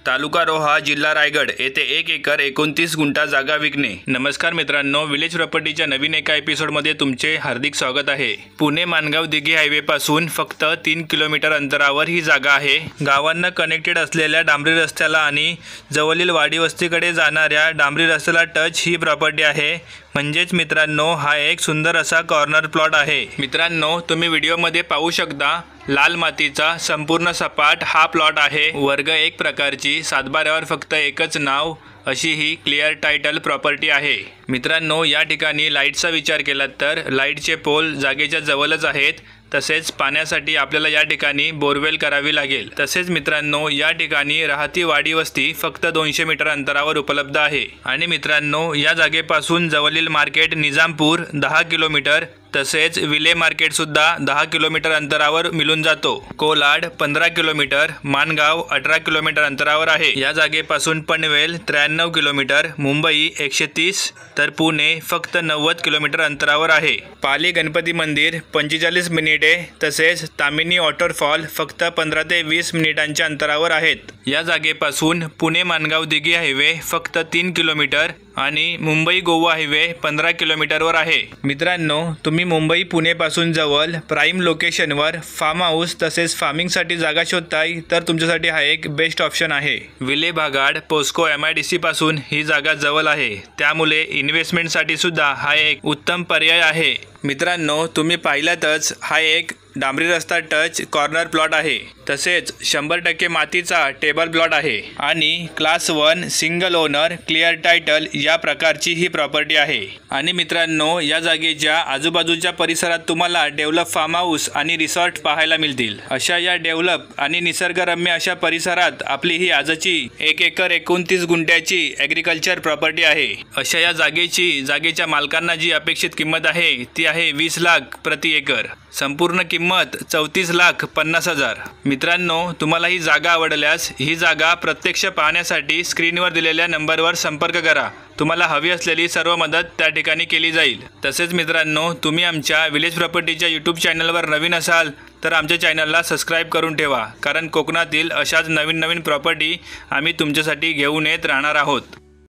तालुका रोहा, जिल्हा रायगड येथे 1 एकर 29 गुंठा जागा विकणे। नमस्कार मित्रांनो, विलेज प्रॉपर्टीच्या नवीन एका एपिसोडमध्ये तुमचे हार्दिक स्वागत आहे। पुणे मानगाव दिघी हायवे पासून फक्त 3 किलोमीटर अंतरावर ही जागा आहे। गावांना कनेक्टेड असलेल्या डांबरी रस्त्याला आणि जवळील वाडी वस्तीकडे जाणाऱ्या डांबरी रस्त्याला टच ही प्रॉपर्टी आहे। म्हणजेच मित्रांनो, हा एक सुंदर असा कॉर्नर प्लॉट आहे। मित्रांनो, तुम्ही व्हिडिओमध्ये पाहू शकता लाल मातीचा संपूर्ण सपाट हा प्लॉट आहे। वर्ग 1 प्रकारची, सातबाऱ्यावर फक्त एकच नाव अशी ही क्लिअर टायटल प्रॉपर्टी आहे। मित्रांनो, या ठिकाणी लाईटचा विचार केला तर लाईटचे पोल जागेच्या जवळच आहेत। तसेच पाण्यासाठी आपल्याला या ठिकाणी बोरवेल करावी लागेल। तसेच मित्रांनो, या ठिकाणी राहती वाडी वस्ती फक्त 200 मीटर अंतरावर उपलब्ध आहे। आणि मित्रांनो, या जागेपासून जवळील मार्केट निजामपूर 10 किलोमीटर, तसेच विले मार्केट सुद्धा 10 किलोमीटर अंतरावर मिळून जातो। कोलाड 15 किलोमीटर, मानगाव 18 किलोमीटर अंतरावर आहे। या जागेपासून पनवेल 93 किलोमीटर, मुंबई 130 तर पुणे फक्त 90 किलोमीटर अंतरावर आहे। पाली गणपती मंदिर 45 मिनिटे, तसेच तामिनी वॉटरफॉल फक्त 15 ते 20 मिनिटांच्या अंतरावर आहेत। या जागेपासून पुणे मानगाव दिघी हायवे फक्त 3 किलोमीटर आणि मुंबई गोवा हायवे 15 किलोमीटरवर आहे। मित्रांनो, तुम्ही मुंबई पुणे पासून जवळ प्राईम लोकेशनवर फार्म हाऊस तसेच फार्मिंगसाठी जागा शोधताय तर तुमच्यासाठी हा एक बेस्ट ऑप्शन आहे। विले भागाड पोस्को MIDC पासून ही जागा जवळ आहे, त्यामुळे इन्व्हेस्टमेंटसाठी सुद्धा हा एक उत्तम पर्याय आहे। मित्रांनो, तुम्ही पाहिलातच हा एक डांबरी रस्ता टच कॉर्नर प्लॉट आहे। तसेच 100% मातीचा टेबल प्लॉट आहे आणि class 1 single owner clear title या प्रकारची ही प्रॉपर्टी आहे। आणि मित्रांनो, या जागेच्या आजूबाजूच्या परिसरात तुम्हाला डेव्हलप फार्म हाऊस आणि रिसॉर्ट पाहायला मिळतील। अशा या डेव्हलप आणि निसर्गरम्य अशा परिसरात आपली ही आजची 1 एकर 29 गुंठ्याची ॲग्रिकल्चर प्रॉपर्टी आहे। अशा या जागेच्या मालकांना जी अपेक्षित किंमत आहे ती आहे 20 लाख प्रति एकर। संपूर्ण किंमत 34,50,000। मित्रांनो, तुम्हाला ही जागा आवडल्यास ही जागा प्रत्यक्ष पाहण्यासाठी स्क्रीनवर दिलेल्या नंबरवर संपर्क करा। तुम्हाला हवी असलेली सर्व मदत त्या ठिकाणी केली जाईल। तसेच मित्रांनो, तुम्ही आमच्या विलेज प्रॉपर्टीच्या यूट्यूब चॅनलवर नवीन असाल तर आमच्या चॅनलला सबस्क्राईब करून ठेवा, कारण कोकणातील अशाच नवीन प्रॉपर्टी आम्ही तुमच्यासाठी घेऊन येत राहणार आहोत।